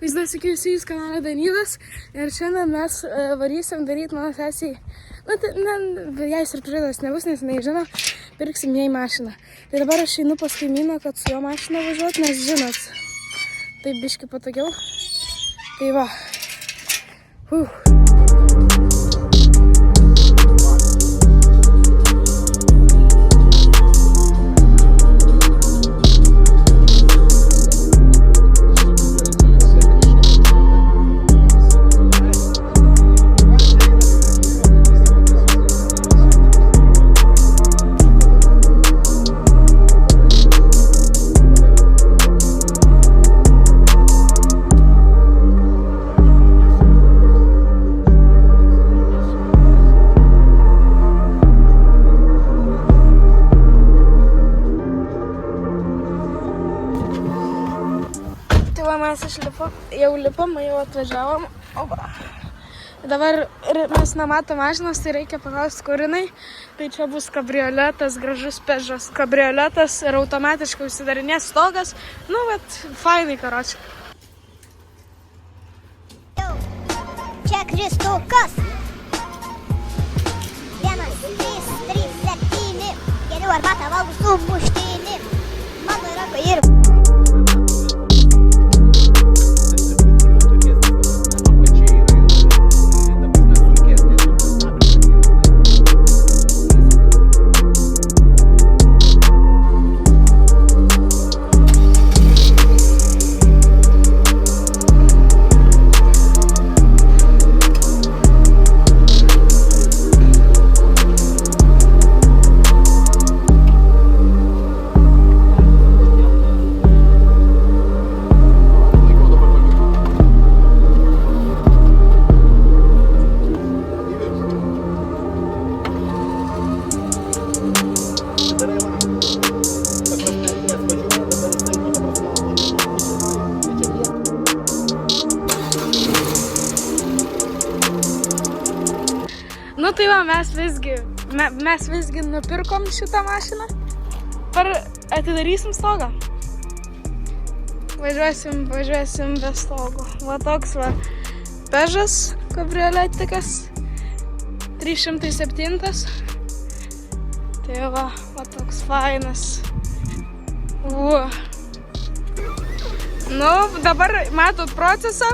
Vaizdas iki jūs kanalą Danydas ir šiandien mes varysim daryti mano sesiai. Jai surprizas nebus, nes nežino, pirksim jai mašiną. Tai dabar aš einu pas kaimyną, kad su jo mašina važiuot, nes žinot, taip biški patogiau. Tai va. Mes jau lipom, jau atvažiavom. Oba. Dabar mes nematom mašinos, tai reikia paklausti, kur jinai. Tai čia bus kabrioletas, gražus Peugeot kabrioletas ir automatiškai užsidarinės stogas. Nu, bet fainai, karočiui. Čia Kristukas. 1, 3, 3, 7. Geriau arbatą valgau su muštinį. Mano ranka ir... Nu tai va, mes visgi nupirkom šitą mašiną. Par atidarysim stogą. Važiuosim be stogo. Va toks va Peugeot kabrioletikas 307. Tai va toks fainas. Nu, dabar matot procesą.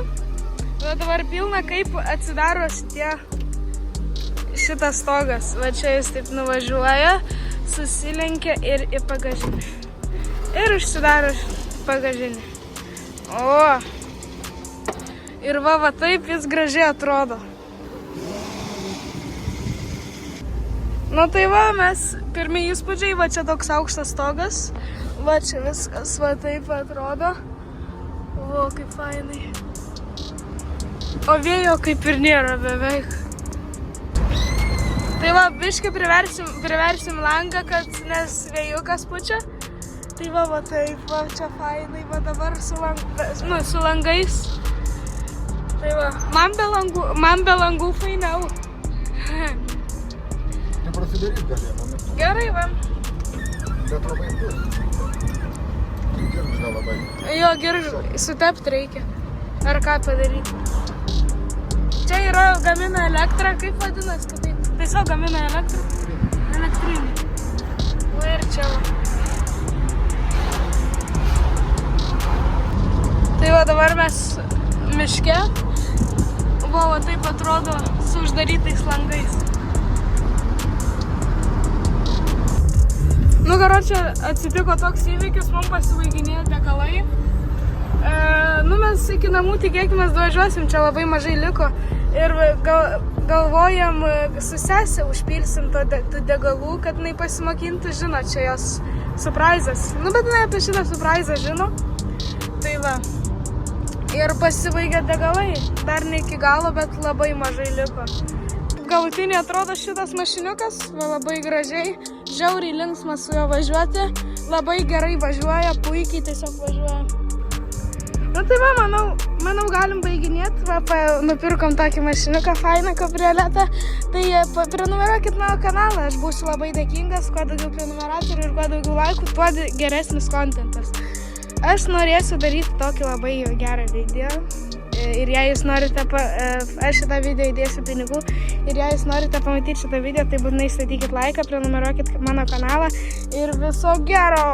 Dabar pilna kaip atsidaro šitas stogas. Va čia jis taip nuvažiuoja, susilenkia ir į bagažinę. Ir užsidaro bagažinę. O! Ir va taip jis gražiai atrodo. Nu tai va, mes pirmi įspūdžiai, va čia toks aukštas stogas. Va čia viskas va taip atrodo. O, kaip fainai. O vėjo kaip ir nėra beveik. Tai va, biškai priversim langą, nes vėjukas pučia. Tai va taip, va čia fainai, va dabar su langais. Tai va, man be langų fainiau. Neprasidaryt galėjom. Gerai, va. Bet labai bus. Giržą labai. Jo, giržą, sutept reikia. Ar ką padaryti. Čia yra gamina elektrą, kaip vadinasi, kad taip. Tiesiog gamina elektrinį. Va ir čia va. Tai va dabar mes miške. Va taip atrodo su uždarytais langais. Nu, karočią, atsitiko toks įvykis, mums pasivaiginėjo degalai. Mes iki namų tikėkimės važiuosim, čia labai mažai liko. Ir galvojam, su sesė užpilsim to degalų, kad jinai pasimokintų, žino, čia jos surprizas. Nu, bet jinai apie šitą surprizą žino. Tai va. Ir pasibaigė degalai. Dar ne iki galo, bet labai mažai liko. Galutinį atrodo šitas mašiniukas, va, labai gražiai. Žiauriai linksma su juo važiuoti. Labai gerai važiuoja, puikiai tiesiog važiuoja. Nu tai va, manau galim baiginėti. Va, nupirkom tokį mašiniuką, fainą kabrioletą. Tai prenumeruokit mano kanalą, aš būsiu labai dėkingas, kuo daugiau prenumeratorių ir kuo daugiau laikų, tuo geresnis kontentas. Aš norėsiu daryti tokį labai gerą video. Ir jei jūs norite, aš šitą video įdėsiu pinigų. Ir jei jūs norite pamatyti šitą video, tai būtinai statykit laiką, prenumeruokit mano kanalą. Ir viso gero!